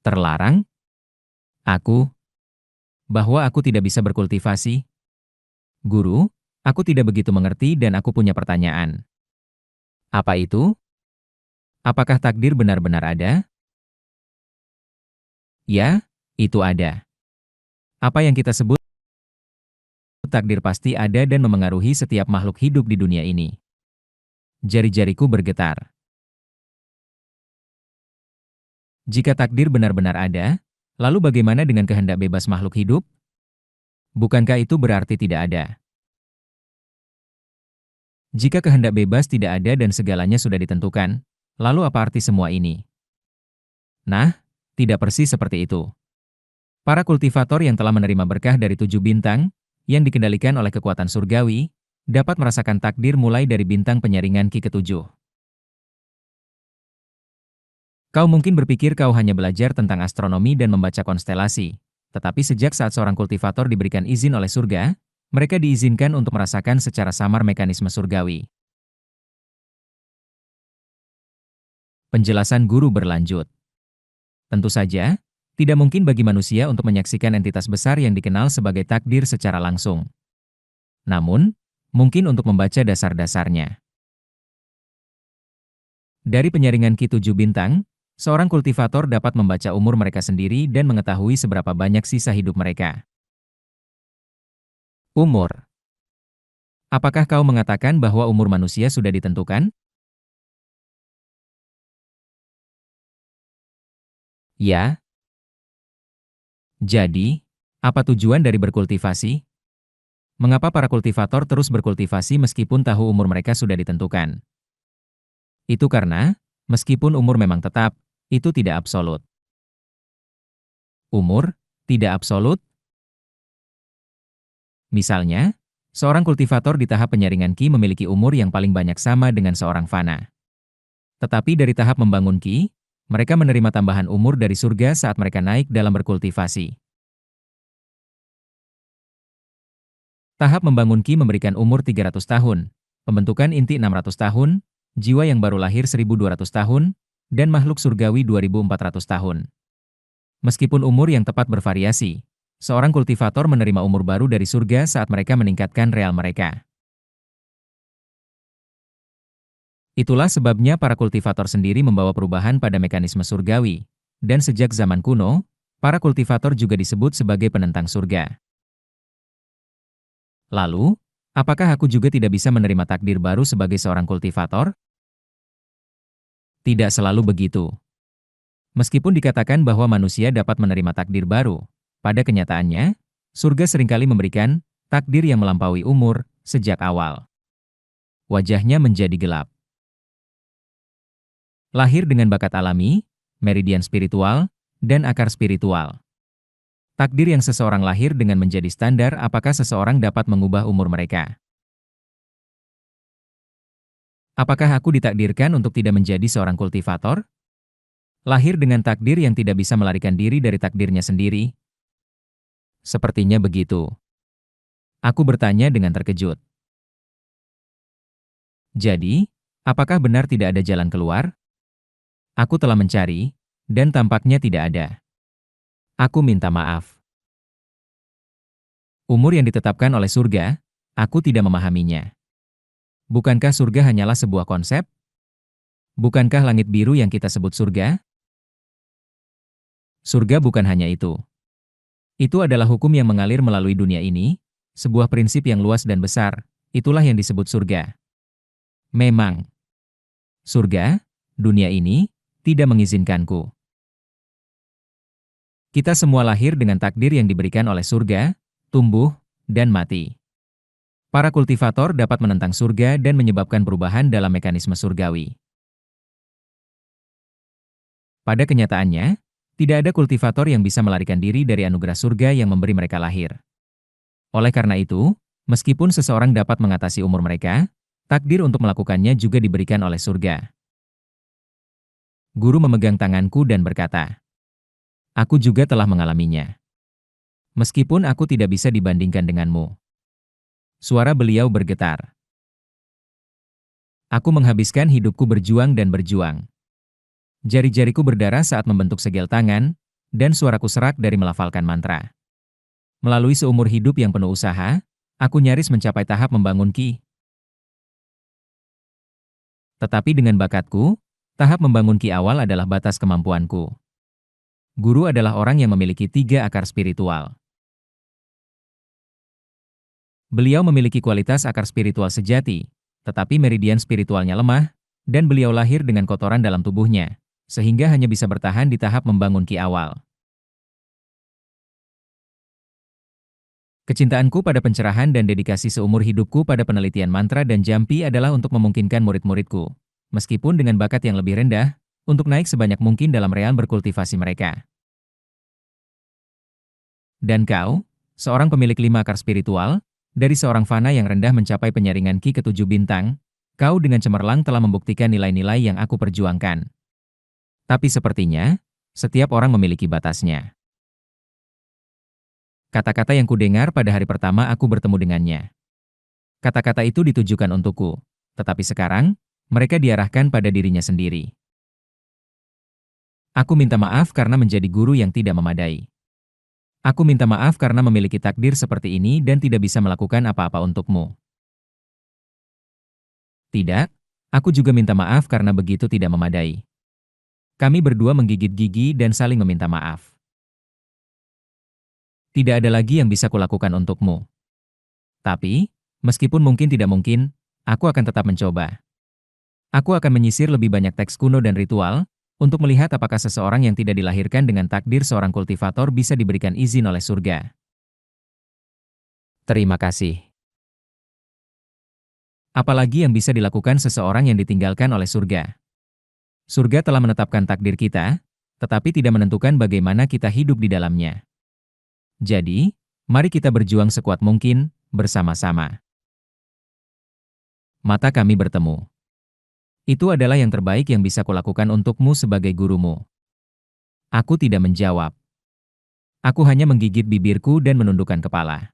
Terlarang? Aku? Bahwa aku tidak bisa berkultivasi? Guru, aku tidak begitu mengerti dan aku punya pertanyaan. Apa itu? Apakah takdir benar-benar ada? Ya, itu ada. Apa yang kita sebut takdir pasti ada dan memengaruhi setiap makhluk hidup di dunia ini. Jari-jariku bergetar. Jika takdir benar-benar ada, lalu bagaimana dengan kehendak bebas makhluk hidup? Bukankah itu berarti tidak ada? Jika kehendak bebas tidak ada dan segalanya sudah ditentukan, lalu apa arti semua ini? Nah, tidak persis seperti itu. Para kultivator yang telah menerima berkah dari 7 bintang, yang dikendalikan oleh kekuatan surgawi, dapat merasakan takdir mulai dari bintang penyaringan Ki ke-7. Kau mungkin berpikir kau hanya belajar tentang astronomi dan membaca konstelasi, tetapi sejak saat seorang kultivator diberikan izin oleh surga, mereka diizinkan untuk merasakan secara samar mekanisme surgawi. Penjelasan guru berlanjut. Tentu saja, tidak mungkin bagi manusia untuk menyaksikan entitas besar yang dikenal sebagai takdir secara langsung. Namun, mungkin untuk membaca dasar-dasarnya. Dari penyaringan Ki 7 bintang, seorang kultivator dapat membaca umur mereka sendiri dan mengetahui seberapa banyak sisa hidup mereka. Umur. Apakah kau mengatakan bahwa umur manusia sudah ditentukan? Ya. Jadi, apa tujuan dari berkultivasi? Mengapa para kultivator terus berkultivasi meskipun tahu umur mereka sudah ditentukan? Itu karena, meskipun umur memang tetap, itu tidak absolut. Umur tidak absolut? Misalnya, seorang kultivator di tahap penyaringan Ki memiliki umur yang paling banyak sama dengan seorang fana. Tetapi dari tahap membangun Ki, mereka menerima tambahan umur dari surga saat mereka naik dalam berkultivasi. Tahap membangun Ki memberikan umur 300 tahun, pembentukan inti 600 tahun, jiwa yang baru lahir 1200 tahun, dan makhluk surgawi 2400 tahun. Meskipun umur yang tepat bervariasi, seorang kultivator menerima umur baru dari surga saat mereka meningkatkan real mereka. Itulah sebabnya para kultivator sendiri membawa perubahan pada mekanisme surgawi, dan sejak zaman kuno, para kultivator juga disebut sebagai penentang surga. Lalu, apakah aku juga tidak bisa menerima takdir baru sebagai seorang kultivator? Tidak selalu begitu. Meskipun dikatakan bahwa manusia dapat menerima takdir baru, pada kenyataannya, surga seringkali memberikan takdir yang melampaui umur sejak awal. Wajahnya menjadi gelap. Lahir dengan bakat alami, meridian spiritual, dan akar spiritual. Takdir yang seseorang lahir dengan menjadi standar apakah seseorang dapat mengubah umur mereka. Apakah aku ditakdirkan untuk tidak menjadi seorang kultivator? Lahir dengan takdir yang tidak bisa melarikan diri dari takdirnya sendiri? Sepertinya begitu. Aku bertanya dengan terkejut. Jadi, apakah benar tidak ada jalan keluar? Aku telah mencari, dan tampaknya tidak ada. Aku minta maaf. Umur yang ditetapkan oleh surga, aku tidak memahaminya. Bukankah surga hanyalah sebuah konsep? Bukankah langit biru yang kita sebut surga? Surga bukan hanya itu. Itu adalah hukum yang mengalir melalui dunia ini, sebuah prinsip yang luas dan besar, itulah yang disebut surga. Memang, surga, dunia ini, tidak mengizinkanku. Kita semua lahir dengan takdir yang diberikan oleh surga, tumbuh, dan mati. Para kultivator dapat menentang surga dan menyebabkan perubahan dalam mekanisme surgawi. Pada kenyataannya, tidak ada kultivator yang bisa melarikan diri dari anugerah surga yang memberi mereka lahir. Oleh karena itu, meskipun seseorang dapat mengatasi umur mereka, takdir untuk melakukannya juga diberikan oleh surga. Guru memegang tanganku dan berkata, "Aku juga telah mengalaminya. Meskipun aku tidak bisa dibandingkan denganmu." Suara beliau bergetar. Aku menghabiskan hidupku berjuang dan berjuang. Jari-jariku berdarah saat membentuk segel tangan, dan suaraku serak dari melafalkan mantra. Melalui seumur hidup yang penuh usaha, aku nyaris mencapai tahap membangun ki. Tetapi dengan bakatku, tahap membangun ki awal adalah batas kemampuanku. Guru adalah orang yang memiliki 3 akar spiritual. Beliau memiliki kualitas akar spiritual sejati, tetapi meridian spiritualnya lemah, dan beliau lahir dengan kotoran dalam tubuhnya, sehingga hanya bisa bertahan di tahap membangun ki awal. Kecintaanku pada pencerahan dan dedikasi seumur hidupku pada penelitian mantra dan jampi adalah untuk memungkinkan murid-muridku, meskipun dengan bakat yang lebih rendah, untuk naik sebanyak mungkin dalam real berkultivasi mereka. Dan kau, seorang pemilik 5 akar spiritual, dari seorang fana yang rendah mencapai penyaringan ki ke-7 bintang, kau dengan cemerlang telah membuktikan nilai-nilai yang aku perjuangkan. Tapi sepertinya, setiap orang memiliki batasnya. Kata-kata yang kudengar pada hari pertama aku bertemu dengannya. Kata-kata itu ditujukan untukku, tetapi sekarang, mereka diarahkan pada dirinya sendiri. Aku minta maaf karena menjadi guru yang tidak memadai. Aku minta maaf karena memiliki takdir seperti ini dan tidak bisa melakukan apa-apa untukmu. Tidak, aku juga minta maaf karena begitu tidak memadai. Kami berdua menggigit gigi dan saling meminta maaf. Tidak ada lagi yang bisa kulakukan untukmu. Tapi, meskipun mungkin tidak mungkin, aku akan tetap mencoba. Aku akan menyisir lebih banyak teks kuno dan ritual, untuk melihat apakah seseorang yang tidak dilahirkan dengan takdir seorang kultivator bisa diberikan izin oleh surga. Terima kasih. Apalagi yang bisa dilakukan seseorang yang ditinggalkan oleh surga? Surga telah menetapkan takdir kita, tetapi tidak menentukan bagaimana kita hidup di dalamnya. Jadi, mari kita berjuang sekuat mungkin, bersama-sama. Mata kami bertemu. Itu adalah yang terbaik yang bisa kulakukan untukmu sebagai gurumu. Aku tidak menjawab. Aku hanya menggigit bibirku dan menundukkan kepala.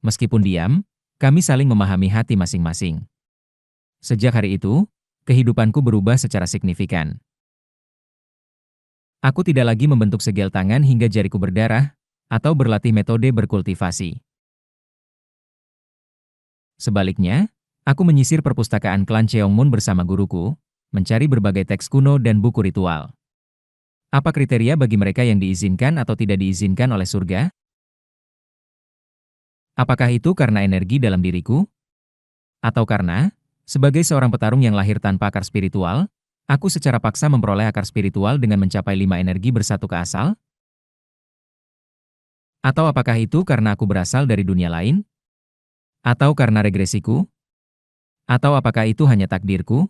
Meskipun diam, kami saling memahami hati masing-masing. Sejak hari itu, kehidupanku berubah secara signifikan. Aku tidak lagi membentuk segel tangan hingga jariku berdarah, atau berlatih metode berkultivasi. Sebaliknya, aku menyisir perpustakaan klan Cheongmun bersama guruku, mencari berbagai teks kuno dan buku ritual. Apa kriteria bagi mereka yang diizinkan atau tidak diizinkan oleh surga? Apakah itu karena energi dalam diriku? Atau karena, sebagai seorang petarung yang lahir tanpa akar spiritual, aku secara paksa memperoleh akar spiritual dengan mencapai 5 energi bersatu ke asal? Atau apakah itu karena aku berasal dari dunia lain? Atau karena regresiku? Atau apakah itu hanya takdirku?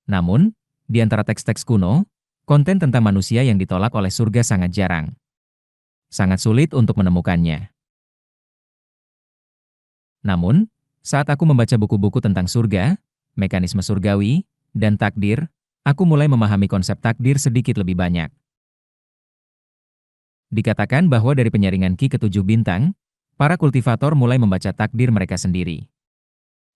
Namun, di antara teks-teks kuno, konten tentang manusia yang ditolak oleh surga sangat jarang. Sangat sulit untuk menemukannya. Namun, saat aku membaca buku-buku tentang surga, mekanisme surgawi, dan takdir, aku mulai memahami konsep takdir sedikit lebih banyak. Dikatakan bahwa dari penyaringan ki ke-7 bintang, para kultivator mulai membaca takdir mereka sendiri.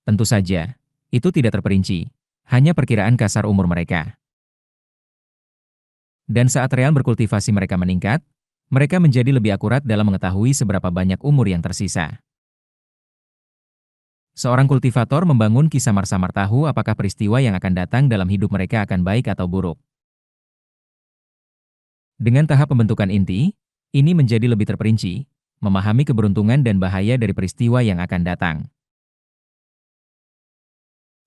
Tentu saja, itu tidak terperinci, hanya perkiraan kasar umur mereka. Dan saat real berkultivasi mereka meningkat, mereka menjadi lebih akurat dalam mengetahui seberapa banyak umur yang tersisa. Seorang kultivator membangun ki samar-samar tahu apakah peristiwa yang akan datang dalam hidup mereka akan baik atau buruk. Dengan tahap pembentukan inti, ini menjadi lebih terperinci, memahami keberuntungan dan bahaya dari peristiwa yang akan datang.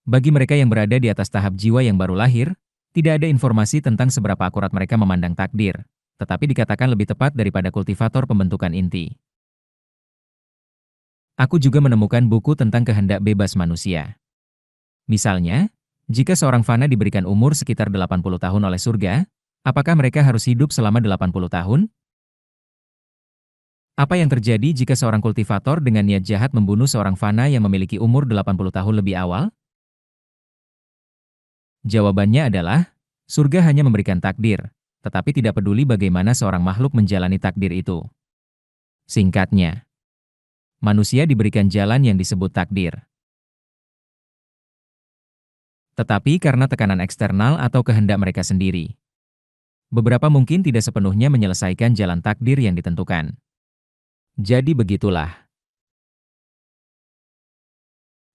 Bagi mereka yang berada di atas tahap jiwa yang baru lahir, tidak ada informasi tentang seberapa akurat mereka memandang takdir, tetapi dikatakan lebih tepat daripada kultivator pembentukan inti. Aku juga menemukan buku tentang kehendak bebas manusia. Misalnya, jika seorang fana diberikan umur sekitar 80 tahun oleh surga, apakah mereka harus hidup selama 80 tahun? Apa yang terjadi jika seorang kultivator dengan niat jahat membunuh seorang fana yang memiliki umur 80 tahun lebih awal? Jawabannya adalah, surga hanya memberikan takdir, tetapi tidak peduli bagaimana seorang makhluk menjalani takdir itu. Singkatnya, manusia diberikan jalan yang disebut takdir. tetapi karena tekanan eksternal atau kehendak mereka sendiri. Beberapa mungkin tidak sepenuhnya menyelesaikan jalan takdir yang ditentukan. Jadi begitulah.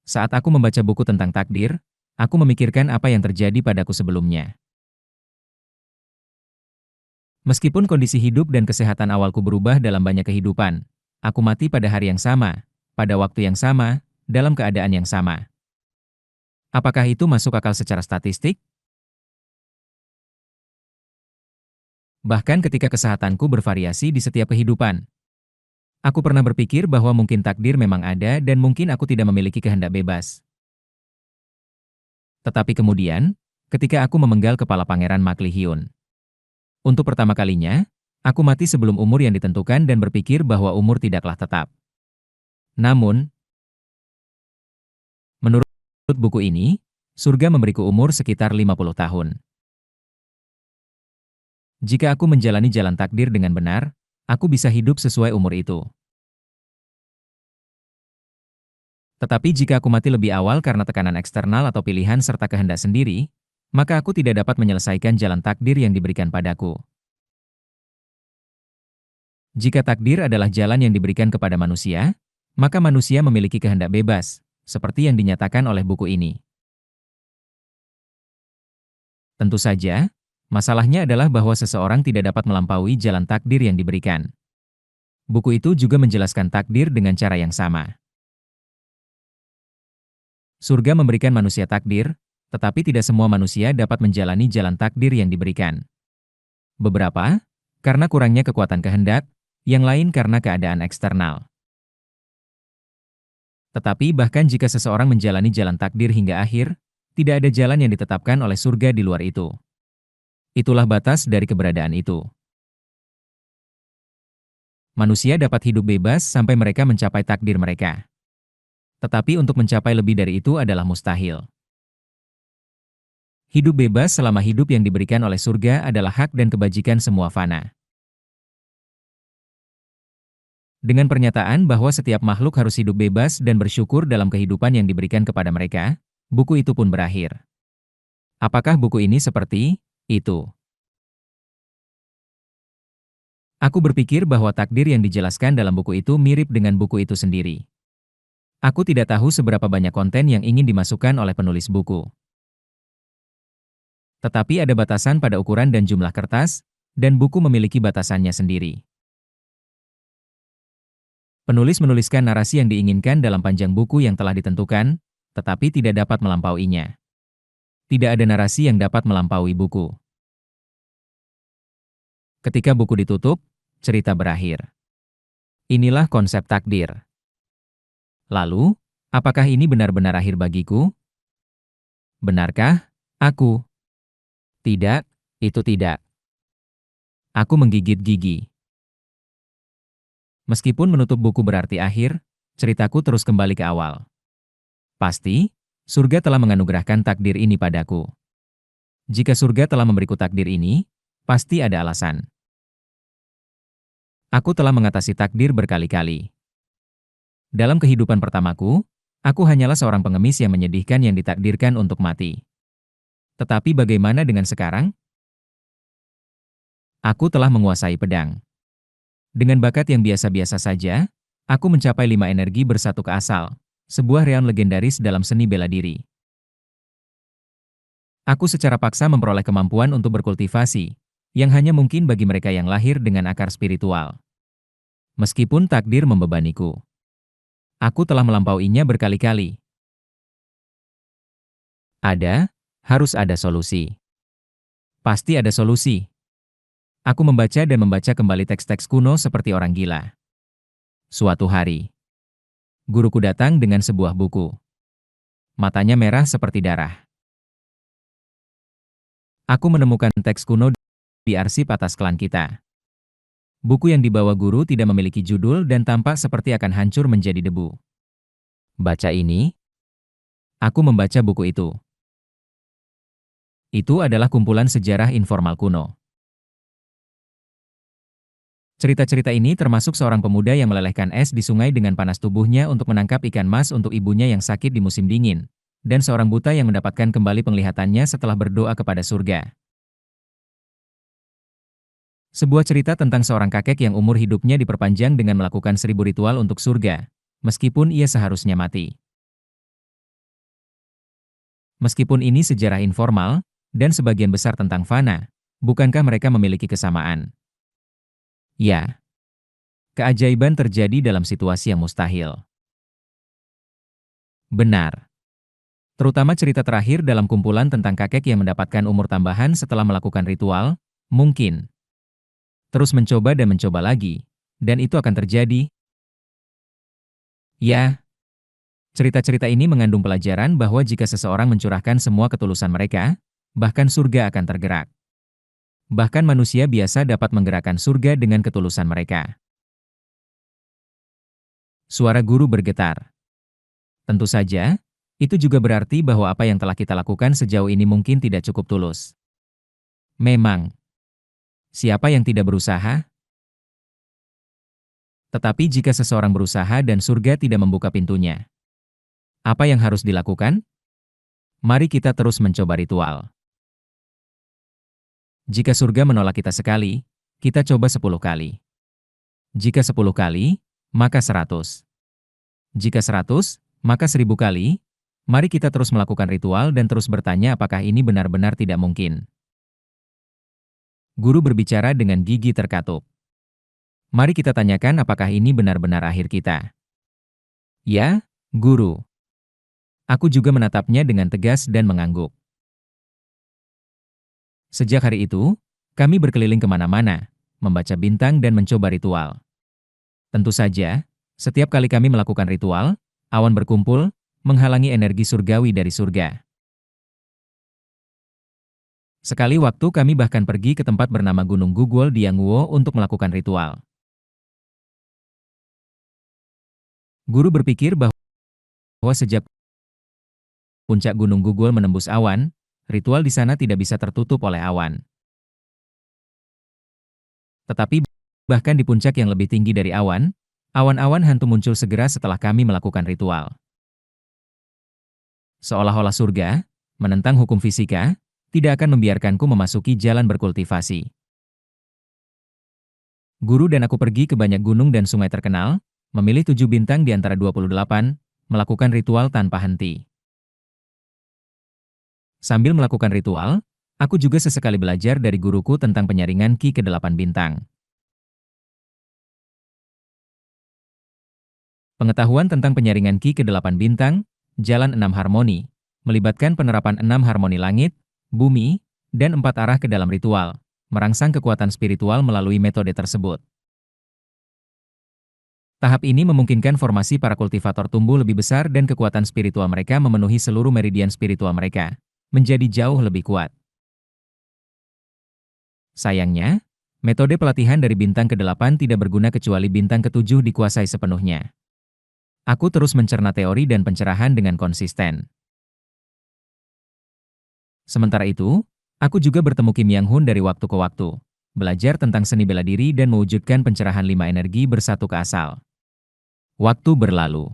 Saat aku membaca buku tentang takdir, aku memikirkan apa yang terjadi padaku sebelumnya. Meskipun kondisi hidup dan kesehatan awalku berubah dalam banyak kehidupan, aku mati pada hari yang sama, pada waktu yang sama, dalam keadaan yang sama. Apakah itu masuk akal secara statistik? Bahkan ketika kesehatanku bervariasi di setiap kehidupan, aku pernah berpikir bahwa mungkin takdir memang ada dan mungkin aku tidak memiliki kehendak bebas. Tetapi kemudian, ketika aku memenggal kepala Pangeran Maklihyun, untuk pertama kalinya, aku mati sebelum umur yang ditentukan dan berpikir bahwa umur tidaklah tetap. Namun, menurut buku ini, surga memberiku umur sekitar 50 tahun. Jika aku menjalani jalan takdir dengan benar, aku bisa hidup sesuai umur itu. Tetapi jika aku mati lebih awal karena tekanan eksternal atau pilihan serta kehendak sendiri, maka aku tidak dapat menyelesaikan jalan takdir yang diberikan padaku. Jika takdir adalah jalan yang diberikan kepada manusia, maka manusia memiliki kehendak bebas, seperti yang dinyatakan oleh buku ini. Tentu saja, masalahnya adalah bahwa seseorang tidak dapat melampaui jalan takdir yang diberikan. Buku itu juga menjelaskan takdir dengan cara yang sama. Surga memberikan manusia takdir, tetapi tidak semua manusia dapat menjalani jalan takdir yang diberikan. Beberapa, karena kurangnya kekuatan kehendak, yang lain karena keadaan eksternal. Tetapi bahkan jika seseorang menjalani jalan takdir hingga akhir, tidak ada jalan yang ditetapkan oleh surga di luar itu. Itulah batas dari keberadaan itu. Manusia dapat hidup bebas sampai mereka mencapai takdir mereka. Tetapi untuk mencapai lebih dari itu adalah mustahil. Hidup bebas selama hidup yang diberikan oleh surga adalah hak dan kebajikan semua fana. Dengan pernyataan bahwa setiap makhluk harus hidup bebas dan bersyukur dalam kehidupan yang diberikan kepada mereka, buku itu pun berakhir. Apakah buku ini seperti itu? Aku berpikir bahwa takdir yang dijelaskan dalam buku itu mirip dengan buku itu sendiri. Aku tidak tahu seberapa banyak konten yang ingin dimasukkan oleh penulis buku. Tetapi ada batasan pada ukuran dan jumlah kertas, dan buku memiliki batasannya sendiri. Penulis menuliskan narasi yang diinginkan dalam panjang buku yang telah ditentukan, tetapi tidak dapat melampauinya. Tidak ada narasi yang dapat melampaui buku. Ketika buku ditutup, cerita berakhir. Inilah konsep takdir. Lalu, apakah ini benar-benar akhir bagiku? Benarkah? Aku. Tidak, itu tidak. Aku menggigit gigi. Meskipun menutup buku berarti akhir, ceritaku terus kembali ke awal. Pasti, surga telah menganugerahkan takdir ini padaku. Jika surga telah memberiku takdir ini, pasti ada alasan. Aku telah mengatasi takdir berkali-kali. Dalam kehidupan pertamaku, aku hanyalah seorang pengemis yang menyedihkan yang ditakdirkan untuk mati. Tetapi bagaimana dengan sekarang? Aku telah menguasai pedang. Dengan bakat yang biasa-biasa saja, aku mencapai 5 energi bersatu ke asal, sebuah reon legendaris dalam seni bela diri. Aku secara paksa memperoleh kemampuan untuk berkultivasi, yang hanya mungkin bagi mereka yang lahir dengan akar spiritual. Meskipun takdir membebaniku, aku telah melampauinya berkali-kali. Harus ada solusi. Pasti ada solusi. Aku membaca dan membaca kembali teks-teks kuno seperti orang gila. Suatu hari, guruku datang dengan sebuah buku. Matanya merah seperti darah. Aku menemukan teks kuno di arsip atas klan kita. Buku yang dibawa guru tidak memiliki judul dan tampak seperti akan hancur menjadi debu. Baca ini. Aku membaca buku itu. Itu adalah kumpulan sejarah informal kuno. Cerita-cerita ini termasuk seorang pemuda yang melelehkan es di sungai dengan panas tubuhnya untuk menangkap ikan mas untuk ibunya yang sakit di musim dingin, dan seorang buta yang mendapatkan kembali penglihatannya setelah berdoa kepada surga. Sebuah cerita tentang seorang kakek yang umur hidupnya diperpanjang dengan melakukan 1000 ritual untuk surga, meskipun ia seharusnya mati. Meskipun ini sejarah informal, dan sebagian besar tentang fana, bukankah mereka memiliki kesamaan? Ya, keajaiban terjadi dalam situasi yang mustahil. Benar. Terutama cerita terakhir dalam kumpulan tentang kakek yang mendapatkan umur tambahan setelah melakukan ritual, mungkin. Terus mencoba dan mencoba lagi. Dan itu akan terjadi. Ya, cerita-cerita ini mengandung pelajaran bahwa jika seseorang mencurahkan semua ketulusan mereka, bahkan surga akan tergerak. Bahkan manusia biasa dapat menggerakkan surga dengan ketulusan mereka. Suara guru bergetar. Tentu saja, itu juga berarti bahwa apa yang telah kita lakukan sejauh ini mungkin tidak cukup tulus. Memang, siapa yang tidak berusaha? Tetapi jika seseorang berusaha dan surga tidak membuka pintunya, apa yang harus dilakukan? Mari kita terus mencoba ritual. Jika surga menolak kita sekali, kita coba 10 kali. Jika 10 kali, maka 100. Jika 100, maka 1000 kali. Mari kita terus melakukan ritual dan terus bertanya apakah ini benar-benar tidak mungkin. Guru berbicara dengan gigi terkatup. Mari kita tanyakan apakah ini benar-benar akhir kita. Ya, guru. Aku juga menatapnya dengan tegas dan mengangguk. Sejak hari itu, kami berkeliling kemana-mana, membaca bintang dan mencoba ritual. Tentu saja, setiap kali kami melakukan ritual, awan berkumpul, menghalangi energi surgawi dari surga. Sekali waktu kami bahkan pergi ke tempat bernama Gunung Gugul di Yanguo untuk melakukan ritual. Guru berpikir bahwa sejak puncak Gunung Gugul menembus awan, ritual di sana tidak bisa tertutup oleh awan. Tetapi bahkan di puncak yang lebih tinggi dari awan, awan-awan hantu muncul segera setelah kami melakukan ritual. Seolah-olah surga, menentang hukum fisika, tidak akan membiarkanku memasuki jalan berkultivasi. Guru dan aku pergi ke banyak gunung dan sungai terkenal, memilih 7 bintang di antara 28, melakukan ritual tanpa henti. Sambil melakukan ritual, aku juga sesekali belajar dari guruku tentang penyaringan Ki ke-8 bintang. Pengetahuan tentang penyaringan Ki ke-8 bintang, jalan 6 harmoni, melibatkan penerapan 6 harmoni langit, bumi, dan 4 arah ke dalam ritual, merangsang kekuatan spiritual melalui metode tersebut. Tahap ini memungkinkan formasi para kultivator tumbuh lebih besar dan kekuatan spiritual mereka memenuhi seluruh meridian spiritual mereka, menjadi jauh lebih kuat. Sayangnya, metode pelatihan dari bintang ke-8 tidak berguna kecuali bintang ke-7 dikuasai sepenuhnya. Aku terus mencerna teori dan pencerahan dengan konsisten. Sementara itu, aku juga bertemu Kim Yang Hun dari waktu ke waktu, belajar tentang seni bela diri dan mewujudkan pencerahan 5 energi bersatu ke asal. Waktu berlalu.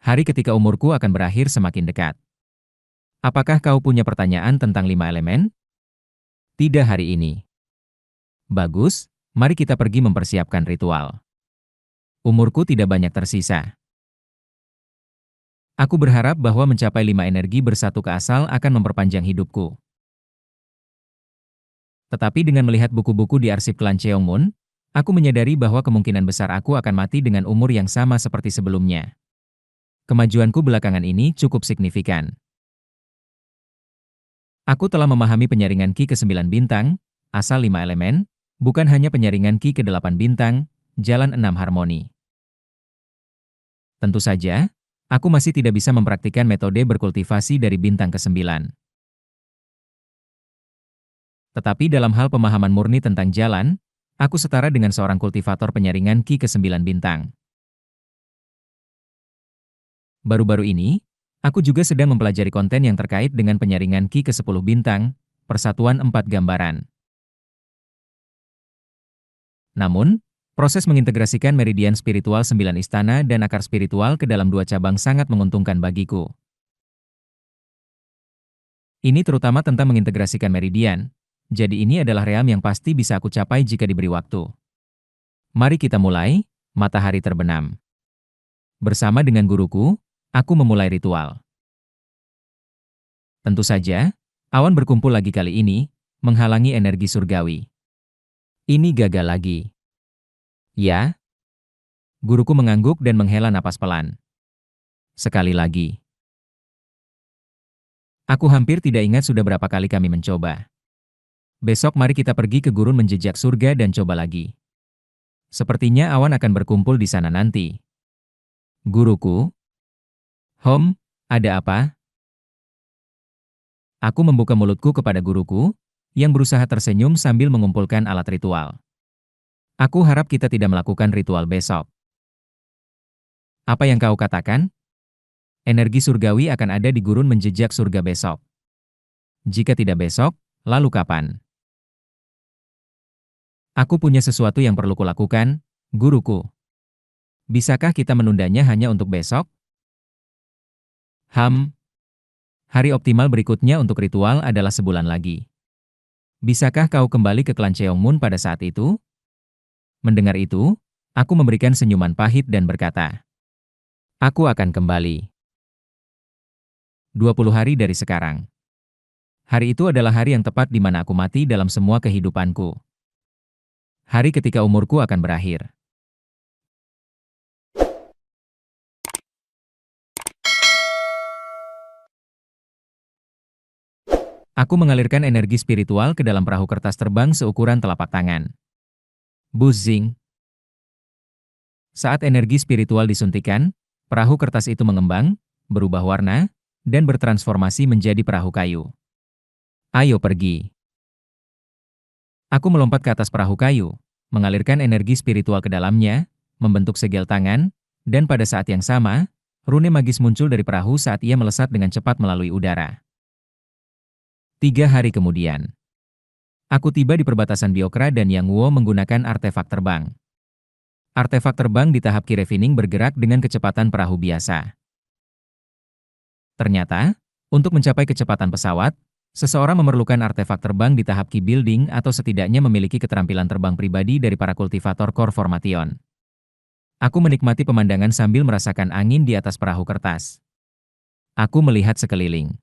Hari ketika umurku akan berakhir semakin dekat. Apakah kau punya pertanyaan tentang 5 elemen? Tidak hari ini. Bagus, mari kita pergi mempersiapkan ritual. Umurku tidak banyak tersisa. Aku berharap bahwa mencapai 5 energi bersatu ke asal akan memperpanjang hidupku. Tetapi dengan melihat buku-buku di arsip klan Cheongmun, aku menyadari bahwa kemungkinan besar aku akan mati dengan umur yang sama seperti sebelumnya. Kemajuanku belakangan ini cukup signifikan. Aku telah memahami penyaringan Ki ke-9 bintang, asal 5 elemen, bukan hanya penyaringan Ki ke-8 bintang, jalan 6 harmoni. Tentu saja, aku masih tidak bisa mempraktikkan metode berkultivasi dari bintang ke-9. Tetapi dalam hal pemahaman murni tentang jalan, aku setara dengan seorang kultivator penyaringan Ki ke-9 bintang. Baru-baru ini, aku juga sedang mempelajari konten yang terkait dengan penyaringan Ki ke-10 bintang, persatuan 4 gambaran. Namun, Proses mengintegrasikan meridian spiritual 9 istana dan akar spiritual ke dalam 2 cabang sangat menguntungkan bagiku. Ini terutama tentang mengintegrasikan meridian, jadi ini adalah ream yang pasti bisa aku capai jika diberi waktu. Mari kita mulai, matahari terbenam. Bersama dengan guruku, aku memulai ritual. Tentu saja, awan berkumpul lagi kali ini, menghalangi energi surgawi. Ini gagal lagi. Ya, guruku mengangguk dan menghela napas pelan. Sekali lagi. Aku hampir tidak ingat sudah berapa kali kami mencoba. Besok mari kita pergi ke gurun menjejak surga dan coba lagi. Sepertinya awan akan berkumpul di sana nanti. Guruku? Hom, ada apa? Aku membuka mulutku kepada guruku, yang berusaha tersenyum sambil mengumpulkan alat ritual. Aku harap kita tidak melakukan ritual besok. Apa yang kau katakan? Energi surgawi akan ada di gurun menjejak surga besok. Jika tidak besok, lalu kapan? Aku punya sesuatu yang perlu kulakukan, guruku. Bisakah kita menundanya hanya untuk besok? Hari optimal berikutnya untuk ritual adalah sebulan lagi. Bisakah kau kembali ke klan Cheongmun pada saat itu? Mendengar itu, aku memberikan senyuman pahit dan berkata, aku akan kembali. 20 hari dari sekarang. Hari itu adalah hari yang tepat di mana aku mati dalam semua kehidupanku. Hari ketika umurku akan berakhir. Aku mengalirkan energi spiritual ke dalam perahu kertas terbang seukuran telapak tangan. Buzzing. Saat energi spiritual disuntikan, perahu kertas itu mengembang, berubah warna, dan bertransformasi menjadi perahu kayu. Ayo pergi. Aku melompat ke atas perahu kayu, mengalirkan energi spiritual ke dalamnya, membentuk segel tangan, dan pada saat yang sama, rune magis muncul dari perahu saat ia melesat dengan cepat melalui udara. 3 hari kemudian, aku tiba di perbatasan Biokra dan Yang Wuo menggunakan artefak terbang. Artefak terbang di tahap Ki Refining bergerak dengan kecepatan perahu biasa. Ternyata, untuk mencapai kecepatan pesawat, seseorang memerlukan artefak terbang di tahap Ki Building atau setidaknya memiliki keterampilan terbang pribadi dari para kultivator Core Formation. Aku menikmati pemandangan sambil merasakan angin di atas perahu kertas. Aku melihat sekeliling.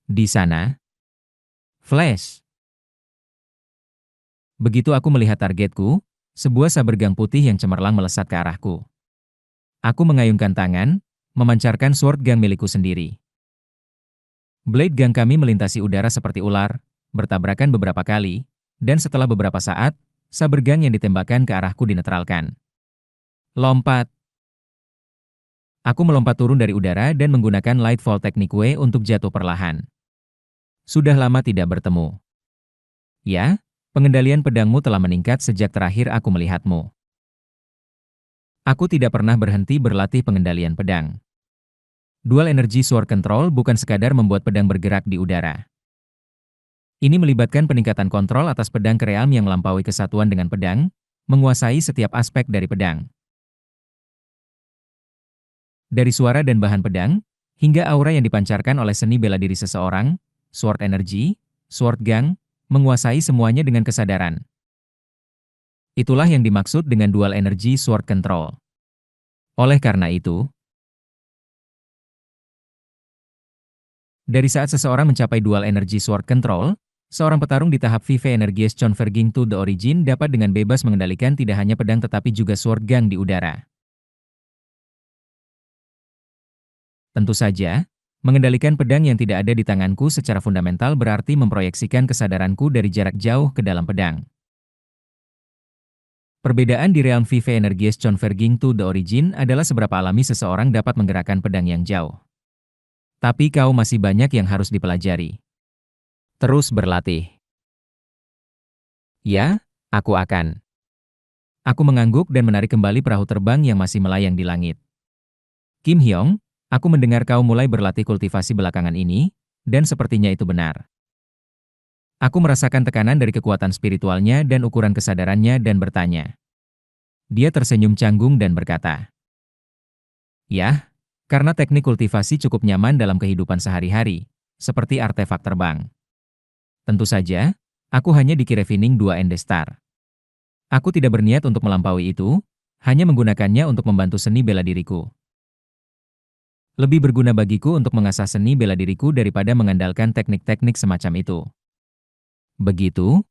Di sana, Flash. Begitu aku melihat targetku, sebuah saber gang putih yang cemerlang melesat ke arahku. Aku mengayunkan tangan, memancarkan sword gang milikku sendiri. Blade gang kami melintasi udara seperti ular, bertabrakan beberapa kali, dan setelah beberapa saat, saber gang yang ditembakkan ke arahku dinetralkan. Lompat. Aku melompat turun dari udara dan menggunakan Lightfall Technique W untuk jatuh perlahan. Sudah lama tidak bertemu. Ya, pengendalian pedangmu telah meningkat sejak terakhir aku melihatmu. Aku tidak pernah berhenti berlatih pengendalian pedang. Dual Energy Sword Control bukan sekadar membuat pedang bergerak di udara. Ini melibatkan peningkatan kontrol atas pedang keream yang melampaui kesatuan dengan pedang, menguasai setiap aspek dari pedang. Dari suara dan bahan pedang, hingga aura yang dipancarkan oleh seni bela diri seseorang, Sword Energy, Sword Gang, menguasai semuanya dengan kesadaran. Itulah yang dimaksud dengan Dual Energy Sword Control. Oleh karena itu, dari saat seseorang mencapai Dual Energy Sword Control, seorang petarung di tahap Vive Energies Converging to the Origin dapat dengan bebas mengendalikan tidak hanya pedang tetapi juga Sword Gang di udara. Tentu saja, mengendalikan pedang yang tidak ada di tanganku secara fundamental berarti memproyeksikan kesadaranku dari jarak jauh ke dalam pedang. Perbedaan di realm Vive Energies Converging to the Origin adalah seberapa alami seseorang dapat menggerakkan pedang yang jauh. Tapi kau masih banyak yang harus dipelajari. Terus berlatih. Ya, aku akan. Aku mengangguk dan menarik kembali perahu terbang yang masih melayang di langit. Kim Hyong, aku mendengar kau mulai berlatih kultivasi belakangan ini, dan sepertinya itu benar. Aku merasakan tekanan dari kekuatan spiritualnya dan ukuran kesadarannya dan bertanya. Dia tersenyum canggung dan berkata, "Yah, karena teknik kultivasi cukup nyaman dalam kehidupan sehari-hari, seperti artefak terbang. Tentu saja, aku hanya di Kirevining 2 Endestar. Aku tidak berniat untuk melampaui itu, hanya menggunakannya untuk membantu seni bela diriku. Lebih berguna bagiku untuk mengasah seni bela diriku daripada mengandalkan teknik-teknik semacam itu." Begitu,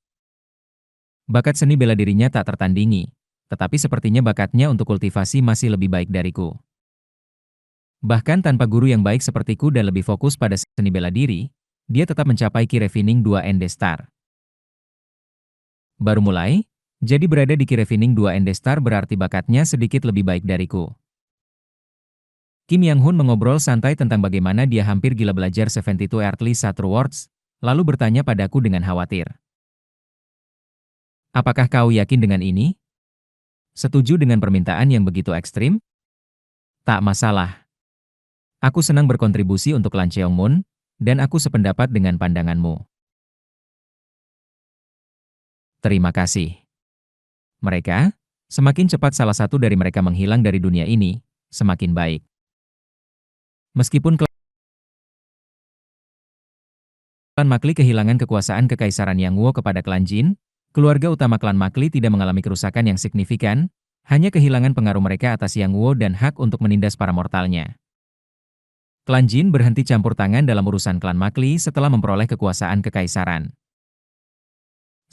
bakat seni bela dirinya tak tertandingi, tetapi sepertinya bakatnya untuk kultivasi masih lebih baik dariku. Bahkan tanpa guru yang baik sepertiku dan lebih fokus pada seni bela diri, dia tetap mencapai Kirevining 2 Endestar. Baru mulai, jadi berada di Kirevining 2 Endestar berarti bakatnya sedikit lebih baik dariku. Kim Yang-hun mengobrol santai tentang bagaimana dia hampir gila belajar 72 Earthly Satur Words, lalu bertanya padaku dengan khawatir. "Apakah kau yakin dengan ini? Setuju dengan permintaan yang begitu ekstrim?" "Tak masalah. Aku senang berkontribusi untuk Lan Cheongmun, dan aku sependapat dengan pandanganmu." "Terima kasih." Mereka, semakin cepat salah satu dari mereka menghilang dari dunia ini, semakin baik. Meskipun klan Makli kehilangan kekuasaan kekaisaran Yangguo kepada klan Jin, keluarga utama klan Makli tidak mengalami kerusakan yang signifikan, hanya kehilangan pengaruh mereka atas Yangguo dan hak untuk menindas para mortalnya. Klan Jin berhenti campur tangan dalam urusan klan Makli setelah memperoleh kekuasaan kekaisaran.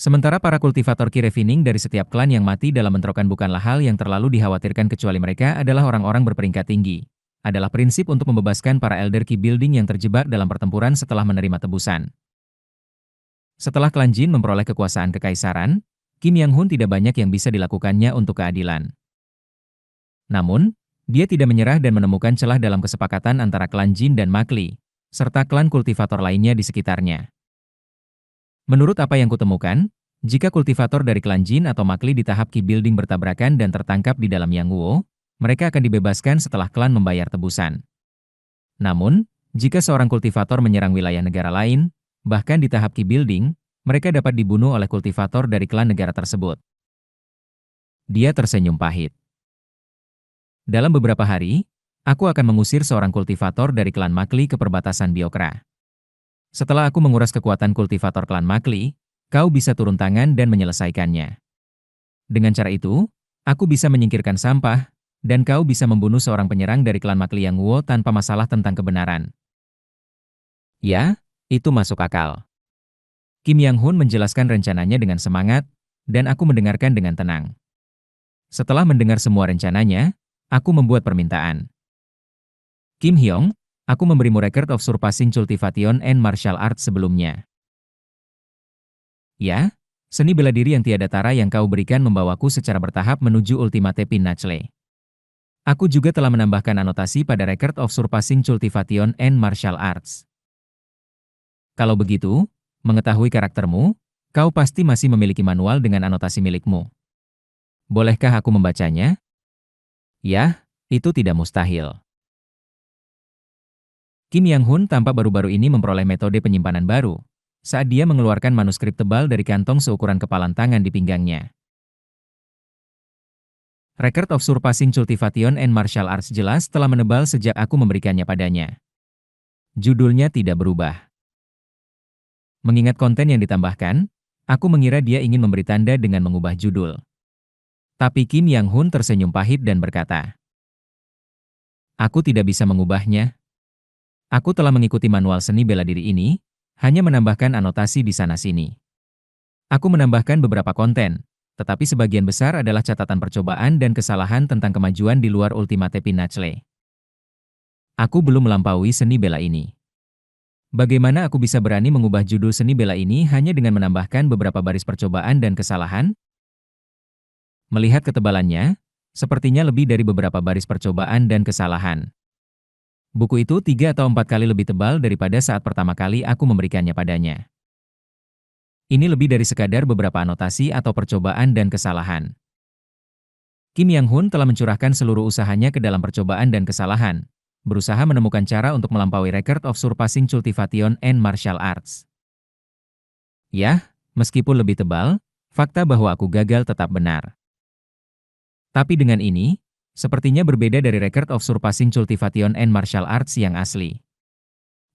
Sementara para kultivator Kirevining dari setiap klan yang mati dalam bentrokan bukanlah hal yang terlalu dikhawatirkan kecuali mereka adalah orang-orang berperingkat tinggi. Adalah prinsip untuk membebaskan para Elder Ki Building yang terjebak dalam pertempuran setelah menerima tebusan. Setelah klan Jin memperoleh kekuasaan kekaisaran, Kim Yang-hun tidak banyak yang bisa dilakukannya untuk keadilan. Namun, dia tidak menyerah dan menemukan celah dalam kesepakatan antara klan Jin dan Makli, serta klan kultivator lainnya di sekitarnya. Menurut apa yang kutemukan, jika kultivator dari klan Jin atau Makli di tahap Ki Building bertabrakan dan tertangkap di dalam Yangguo, mereka akan dibebaskan setelah klan membayar tebusan. Namun, jika seorang kultivator menyerang wilayah negara lain, bahkan di tahap Ki Building, mereka dapat dibunuh oleh kultivator dari klan negara tersebut. Dia tersenyum pahit. "Dalam beberapa hari, aku akan mengusir seorang kultivator dari klan Makli ke perbatasan Biokra. Setelah aku menguras kekuatan kultivator klan Makli, kau bisa turun tangan dan menyelesaikannya. Dengan cara itu, aku bisa menyingkirkan sampah, dan kau bisa membunuh seorang penyerang dari klan Makli Yangguo tanpa masalah tentang kebenaran." "Ya, itu masuk akal." Kim Yang-hun menjelaskan rencananya dengan semangat, dan aku mendengarkan dengan tenang. Setelah mendengar semua rencananya, aku membuat permintaan. "Kim Hyong, aku memberimu record of surpassing cultivation and martial arts sebelumnya. Ya, seni bela diri yang tiada tara yang kau berikan membawaku secara bertahap menuju Ultimate Pinnacle. Aku juga telah menambahkan anotasi pada record of surpassing cultivation and martial arts. Kalau begitu, mengetahui karaktermu, kau pasti masih memiliki manual dengan anotasi milikmu. Bolehkah aku membacanya?" "Yah, itu tidak mustahil." Kim Yang-hun tampak baru-baru ini memperoleh metode penyimpanan baru, saat dia mengeluarkan manuskrip tebal dari kantong seukuran kepalan tangan di pinggangnya. Record of Surpassing Cultivation and Martial Arts jelas telah menebal sejak aku memberikannya padanya. Judulnya tidak berubah. Mengingat konten yang ditambahkan, aku mengira dia ingin memberi tanda dengan mengubah judul. Tapi Kim Yang-hun tersenyum pahit dan berkata, "Aku tidak bisa mengubahnya. Aku telah mengikuti manual seni bela diri ini, hanya menambahkan anotasi di sana-sini. Aku menambahkan beberapa konten, tetapi sebagian besar adalah catatan percobaan dan kesalahan tentang kemajuan di luar Ultimate Pinnacle. Aku belum melampaui seni bela ini. Bagaimana aku bisa berani mengubah judul seni bela ini hanya dengan menambahkan beberapa baris percobaan dan kesalahan?" Melihat ketebalannya, sepertinya lebih dari beberapa baris percobaan dan kesalahan. Buku itu 3 atau 4 kali lebih tebal daripada saat pertama kali aku memberikannya padanya. Ini lebih dari sekadar beberapa anotasi atau percobaan dan kesalahan. Kim Yang-hun telah mencurahkan seluruh usahanya ke dalam percobaan dan kesalahan, berusaha menemukan cara untuk melampaui record of surpassing cultivation and martial arts. Yah, meskipun lebih tebal, fakta bahwa aku gagal tetap benar. Tapi dengan ini, sepertinya berbeda dari Record of Surpassing Cultivation and Martial Arts yang asli.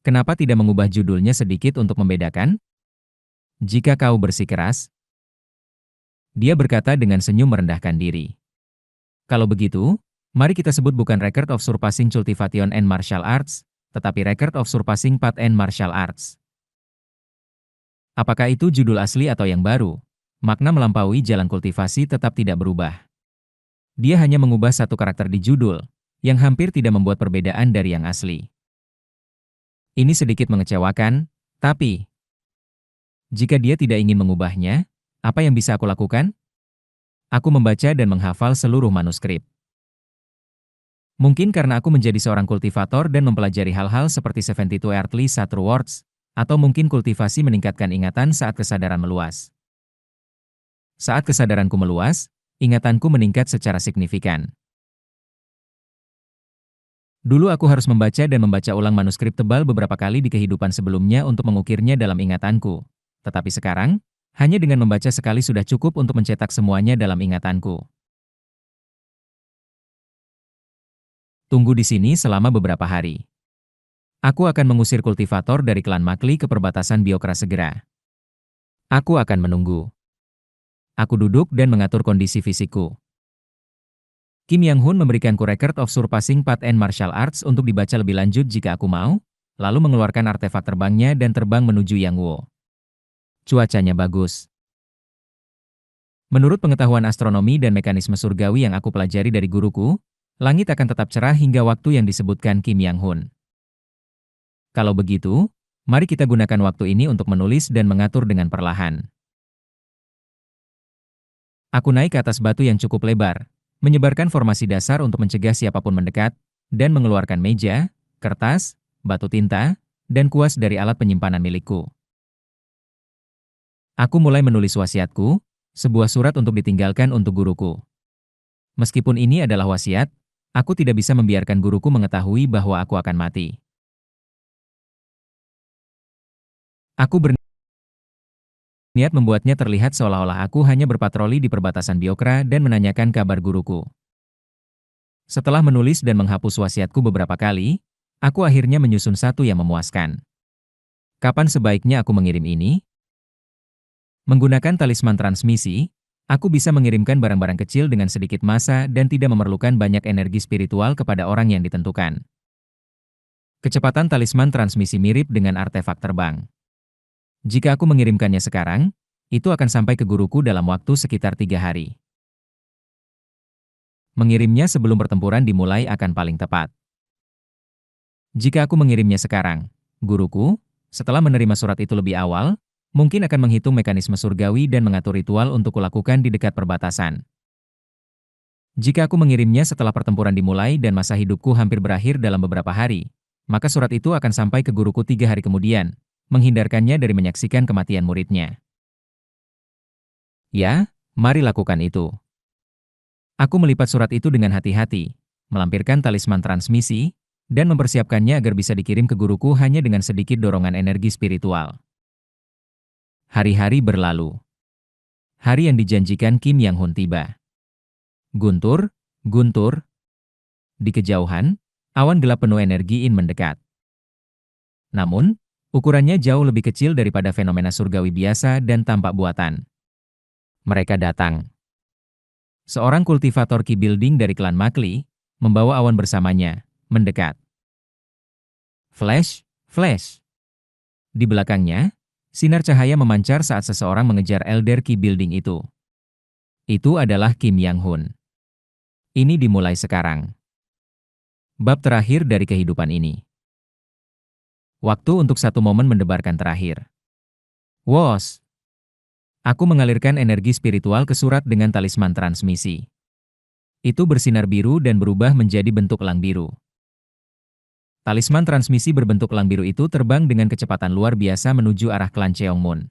Kenapa tidak mengubah judulnya sedikit untuk membedakan? Jika kau bersikeras, dia berkata dengan senyum merendahkan diri. Kalau begitu, mari kita sebut bukan Record of Surpassing Cultivation and Martial Arts, tetapi Record of Surpassing Path and Martial Arts. Apakah itu judul asli atau yang baru? Makna melampaui jalan kultivasi tetap tidak berubah. Dia hanya mengubah satu karakter di judul, yang hampir tidak membuat perbedaan dari yang asli. Ini sedikit mengecewakan, tapi jika dia tidak ingin mengubahnya, apa yang bisa aku lakukan? Aku membaca dan menghafal seluruh manuskrip. Mungkin karena aku menjadi seorang kultivator dan mempelajari hal-hal seperti 72 Earthly Satu Words, atau mungkin kultivasi meningkatkan ingatan saat kesadaran meluas. Saat kesadaranku meluas, ingatanku meningkat secara signifikan. Dulu aku harus membaca dan membaca ulang manuskrip tebal beberapa kali di kehidupan sebelumnya untuk mengukirnya dalam ingatanku. Tetapi sekarang, hanya dengan membaca sekali sudah cukup untuk mencetak semuanya dalam ingatanku. Tunggu di sini selama beberapa hari. Aku akan mengusir kultivator dari klan Makli ke perbatasan Biokra segera. Aku akan menunggu. Aku duduk dan mengatur kondisi fisikku. Kim Yang-hun memberikanku Record of Surpassing Path and Martial Arts untuk dibaca lebih lanjut jika aku mau, lalu mengeluarkan artefak terbangnya dan terbang menuju Yangwo. Cuacanya bagus. Menurut pengetahuan astronomi dan mekanisme surgawi yang aku pelajari dari guruku, langit akan tetap cerah hingga waktu yang disebutkan Kim Yang-hun. Kalau begitu, mari kita gunakan waktu ini untuk menulis dan mengatur dengan perlahan. Aku naik ke atas batu yang cukup lebar, menyebarkan formasi dasar untuk mencegah siapapun mendekat, dan mengeluarkan meja, kertas, batu tinta, dan kuas dari alat penyimpanan milikku. Aku mulai menulis wasiatku, sebuah surat untuk ditinggalkan untuk guruku. Meskipun ini adalah wasiat, aku tidak bisa membiarkan guruku mengetahui bahwa aku akan mati. Aku berniat membuatnya terlihat seolah-olah aku hanya berpatroli di perbatasan Biokra dan menanyakan kabar guruku. Setelah menulis dan menghapus wasiatku beberapa kali, aku akhirnya menyusun satu yang memuaskan. Kapan sebaiknya aku mengirim ini? Menggunakan talisman transmisi, aku bisa mengirimkan barang-barang kecil dengan sedikit massa dan tidak memerlukan banyak energi spiritual kepada orang yang ditentukan. Kecepatan talisman transmisi mirip dengan artefak terbang. Jika aku mengirimkannya sekarang, itu akan sampai ke guruku dalam waktu sekitar 3 hari. Mengirimnya sebelum pertempuran dimulai akan paling tepat. Jika aku mengirimnya sekarang, guruku, setelah menerima surat itu lebih awal, mungkin akan menghitung mekanisme surgawi dan mengatur ritual untuk kulakukan di dekat perbatasan. Jika aku mengirimnya setelah pertempuran dimulai dan masa hidupku hampir berakhir dalam beberapa hari, maka surat itu akan sampai ke guruku 3 hari kemudian, menghindarkannya dari menyaksikan kematian muridnya. Ya, mari lakukan itu. Aku melipat surat itu dengan hati-hati, melampirkan talisman transmisi, dan mempersiapkannya agar bisa dikirim ke guruku hanya dengan sedikit dorongan energi spiritual. Hari-hari berlalu. Hari yang dijanjikan Kim Yang-hun tiba. Guntur, guntur. Di kejauhan, awan gelap penuh energi mendekat. Namun, ukurannya jauh lebih kecil daripada fenomena surgawi biasa dan tampak buatan. Mereka datang. Seorang kultivator Ki Building dari klan Makli, membawa awan bersamanya, mendekat. Flash, flash. Di belakangnya, sinar cahaya memancar saat seseorang mengejar Elder Ki Building itu. Itu adalah Kim Yang-hun. Ini dimulai sekarang. Bab terakhir dari kehidupan ini. Waktu untuk satu momen mendebarkan terakhir. Wos. Aku mengalirkan energi spiritual ke surat dengan talisman transmisi. Itu bersinar biru dan berubah menjadi bentuk elang biru. Talisman transmisi berbentuk elang biru itu terbang dengan kecepatan luar biasa menuju arah klan Cheongmun.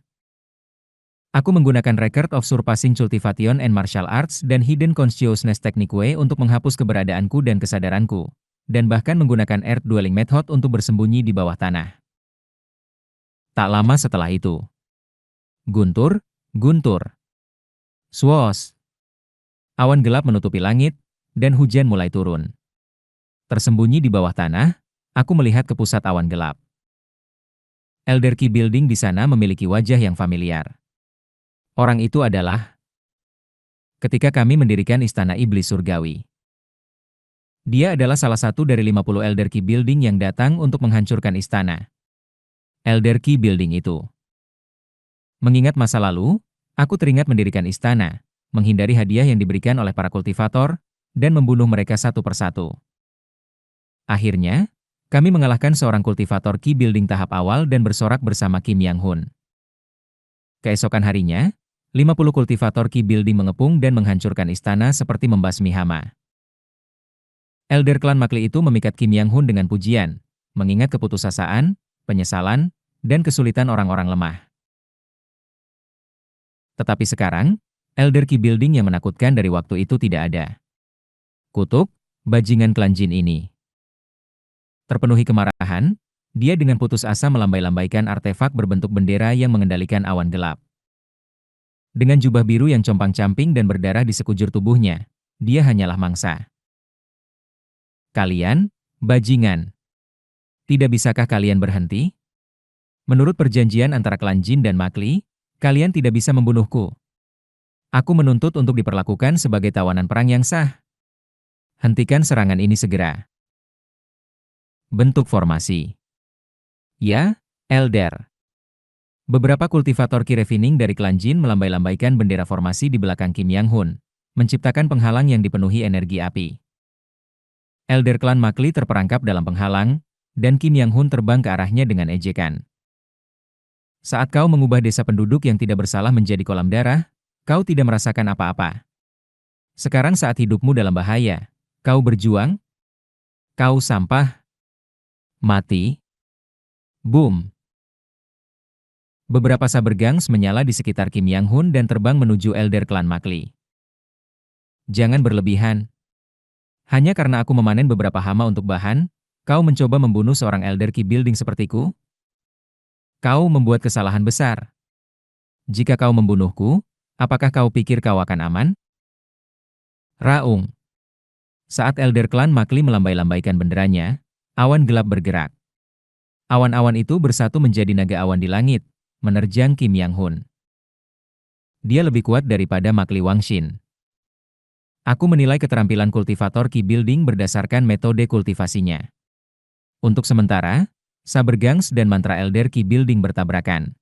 Aku menggunakan Record of Surpassing Cultivation and Martial Arts dan Hidden Consciousness Technique Way untuk menghapus keberadaanku dan kesadaranku, dan bahkan menggunakan Earth Dwelling Method untuk bersembunyi di bawah tanah. Tak lama setelah itu. Guntur, guntur. Swoosh. Awan gelap menutupi langit, dan hujan mulai turun. Tersembunyi di bawah tanah, aku melihat ke pusat awan gelap. Elder Key Building di sana memiliki wajah yang familiar. Orang itu adalah ketika kami mendirikan Istana Iblis Surgawi. Dia adalah salah satu dari 50 Elder Key Building yang datang untuk menghancurkan istana. Elder Key Building itu. Mengingat masa lalu, aku teringat mendirikan istana, menghindari hadiah yang diberikan oleh para kultivator, dan membunuh mereka satu persatu. Akhirnya, kami mengalahkan seorang kultivator Key Building tahap awal dan bersorak bersama Kim Yang-hun. Keesokan harinya, 50 kultivator Key Building mengepung dan menghancurkan istana seperti membasmi hama. Elder klan Makli itu memikat Kim Yang-hun dengan pujian, mengingat keputusasaan, penyesalan, dan kesulitan orang-orang lemah. Tetapi sekarang, Elder Key Building yang menakutkan dari waktu itu tidak ada. Kutuk, bajingan klan Jin ini. Terpenuhi kemarahan, dia dengan putus asa melambai-lambaikan artefak berbentuk bendera yang mengendalikan awan gelap. Dengan jubah biru yang compang-camping dan berdarah di sekujur tubuhnya, dia hanyalah mangsa. Kalian, bajingan. Tidak bisakah kalian berhenti? Menurut perjanjian antara klan Jin dan Makli, kalian tidak bisa membunuhku. Aku menuntut untuk diperlakukan sebagai tawanan perang yang sah. Hentikan serangan ini segera. Bentuk formasi. Ya, Elder. Beberapa kultivator Ki Refining dari klan Jin melambai-lambaikan bendera formasi di belakang Kim Yang-hun, menciptakan penghalang yang dipenuhi energi api. Elder klan Makli terperangkap dalam penghalang, dan Kim Yang-hun terbang ke arahnya dengan ejekan. Saat kau mengubah desa penduduk yang tidak bersalah menjadi kolam darah, kau tidak merasakan apa-apa. Sekarang saat hidupmu dalam bahaya, kau berjuang? Kau sampah? Mati? Boom! Beberapa saber gangs menyala di sekitar Kim Yang-hun dan terbang menuju Elder klan Makli. Jangan berlebihan. Hanya karena aku memanen beberapa hama untuk bahan, kau mencoba membunuh seorang Elder Key Building sepertiku? Kau membuat kesalahan besar. Jika kau membunuhku, apakah kau pikir kau akan aman? Raung. Saat Elder klan Makli melambai-lambaikan benderanya, awan gelap bergerak. Awan-awan itu bersatu menjadi naga awan di langit, menerjang Kim Yang-hun. Dia lebih kuat daripada Makli Wangshin. Aku menilai keterampilan kultivator Key Building berdasarkan metode kultivasinya. Untuk sementara, saber gangs dan mantra Elder Key Building bertabrakan.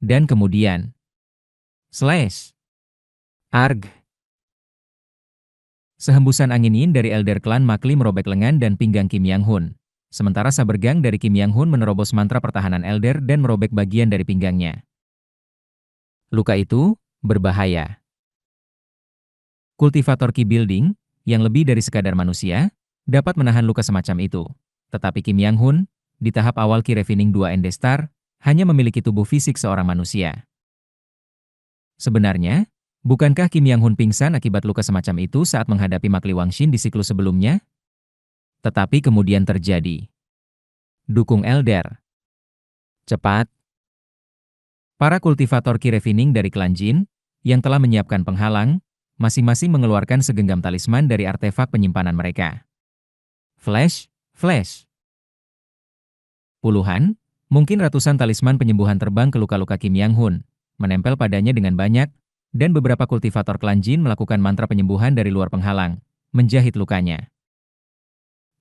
Dan kemudian, slash! Arg! Sehembusan angin yin dari Elder klan Makli merobek lengan dan pinggang Kim Yang-hun. Sementara saber gang dari Kim Yang-hun menerobos mantra pertahanan Elder dan merobek bagian dari pinggangnya. Luka itu berbahaya. Kultivator Key Building, yang lebih dari sekadar manusia, dapat menahan luka semacam itu. Tetapi Kim Yang-hun, di tahap awal Ki Refining 2 Endestar, hanya memiliki tubuh fisik seorang manusia. Sebenarnya, bukankah Kim Yang-hun pingsan akibat luka semacam itu saat menghadapi Makli Wangshin di siklus sebelumnya? Tetapi kemudian terjadi. Dukung Elder. Cepat. Para kultivator Ki Refining dari klan Jin, yang telah menyiapkan penghalang, masing-masing mengeluarkan segenggam talisman dari artefak penyimpanan mereka. Flash, flash. Puluhan, mungkin ratusan talisman penyembuhan terbang ke luka-luka Kim Yang-hun, menempel padanya dengan banyak, dan beberapa kultivator klan Jin melakukan mantra penyembuhan dari luar penghalang, menjahit lukanya.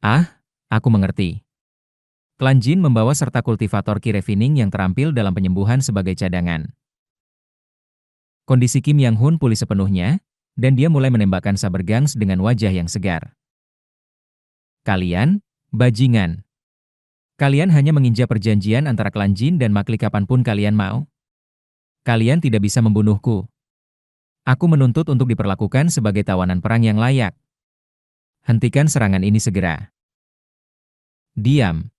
Ah, aku mengerti. Klan Jin membawa serta kultivator Ki Refining yang terampil dalam penyembuhan sebagai cadangan. Kondisi Kim Yang-hun pulih sepenuhnya, dan dia mulai menembakkan saber gangs dengan wajah yang segar. Kalian, bajingan. Kalian hanya menginjak perjanjian antara klan Jin dan Makli kapanpun kalian mau. Kalian tidak bisa membunuhku. Aku menuntut untuk diperlakukan sebagai tawanan perang yang layak. Hentikan serangan ini segera. Diam.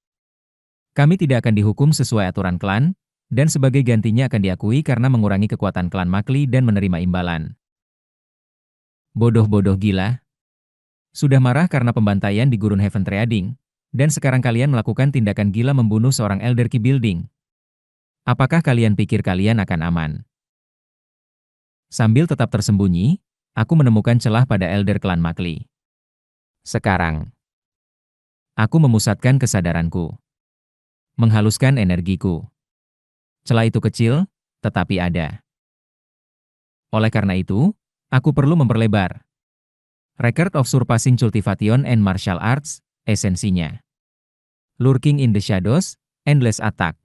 Kami tidak akan dihukum sesuai aturan klan, dan sebagai gantinya akan diakui karena mengurangi kekuatan klan Makli dan menerima imbalan. Bodoh-bodoh gila. Sudah marah karena pembantaian di Gurun Heaven Trading, dan sekarang kalian melakukan tindakan gila membunuh seorang Elder Key Building. Apakah kalian pikir kalian akan aman? Sambil tetap tersembunyi, Aku menemukan celah pada Elder Clan Makli. Sekarang, aku memusatkan kesadaranku, menghaluskan energiku. Celah itu kecil, tetapi ada. Oleh karena itu, aku perlu memperlebar. Record of Surpassing Cultivation and Martial Arts, esensinya. Lurking in the Shadows, Endless Attack.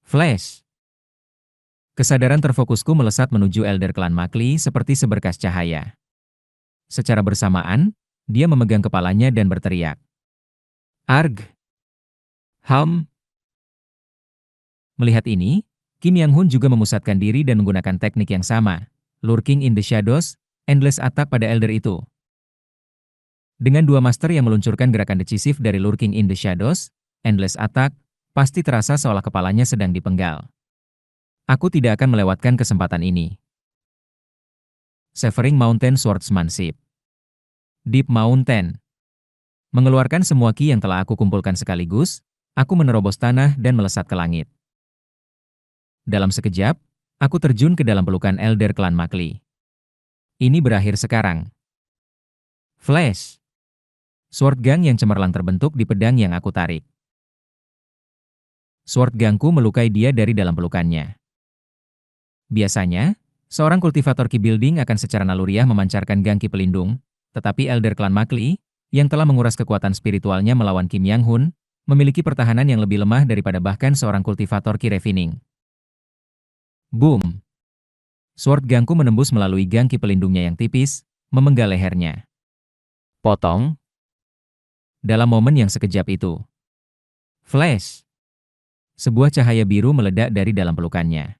Flash. Kesadaran terfokusku melesat menuju Elder Clan Makli seperti seberkas cahaya. Secara bersamaan, dia memegang kepalanya dan berteriak. Arg! Ham! Melihat ini, Kim Yang-hun juga memusatkan diri dan menggunakan teknik yang sama. Lurking in the Shadows, Endless Attack pada Elder itu. Dengan dua master yang meluncurkan gerakan decisif dari Lurking in the Shadows, Endless Attack, pasti terasa seolah kepalanya sedang dipenggal. Aku tidak akan melewatkan kesempatan ini. Severing Mountain Swordsmanship. Deep Mountain. Mengeluarkan semua ki yang telah aku kumpulkan sekaligus, aku menerobos tanah dan melesat ke langit. Dalam sekejap, aku terjun ke dalam pelukan Elder Clan Makli. Ini berakhir sekarang. Flash. Sword Gang yang cemerlang terbentuk di pedang yang aku tarik. Sword Gangku melukai dia dari dalam pelukannya. Biasanya, seorang kultivator Ki Building akan secara naluriah memancarkan Gang Ki pelindung, tetapi Elder Clan Makli, yang telah menguras kekuatan spiritualnya melawan Kim Yang-hun, memiliki pertahanan yang lebih lemah daripada bahkan seorang kultivator Ki Refining. Boom! Sword Gangku menembus melalui Gang Ki pelindungnya yang tipis, memenggal lehernya. Potong. Dalam momen yang sekejap itu. Flash. Sebuah cahaya biru meledak dari dalam pelukannya.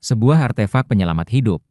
Sebuah artefak penyelamat hidup.